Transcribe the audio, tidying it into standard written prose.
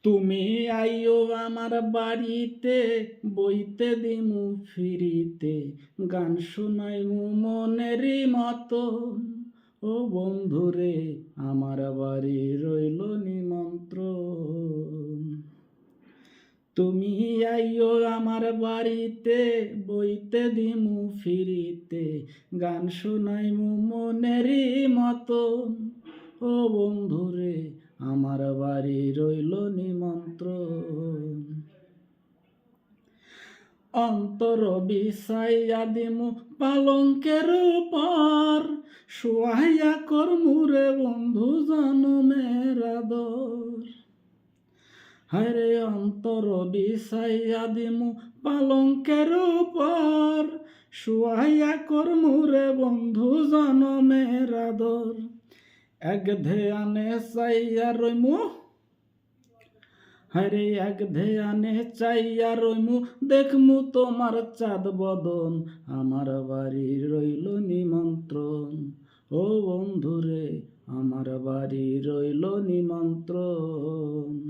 তুমি আইও আমার বাড়িতে, বইতে দিমু ফিরিতে, গান শুনাইমু মনেরই মতন। ও বন্ধুরে, আমার বাড়ি রইল নিমন্ত্রণ। তুমি আইও আমার বাড়িতে, বইতে দিমু ফিরিতে, গান শুনাইমু মনেরই মতন। ও বন্ধুরে, আমার বাড়ি রইল নিমন্ত্রণ। অন্তর বিছাইয়া দিমু পালঙ্কের উপর, শুয়াইয়া করমুরে বন্ধু জনমের আদর। হায়রে অন্তর বিছাইয়া দিমু পালঙ্কের উপর, শুয়াইয়া করমুরে বন্ধু জনমের আদর। এক ধ্যানে চাইয়া রইমু, হায়রে এক ধ্যানে চাইয়া রইমু, দেখমু তোমার চাঁদ বদন। আমার বাড়ি রইল নিমন্ত্রণ। ও বন্ধুরে, আমার বাড়ি রইল নিমন্ত্রণ।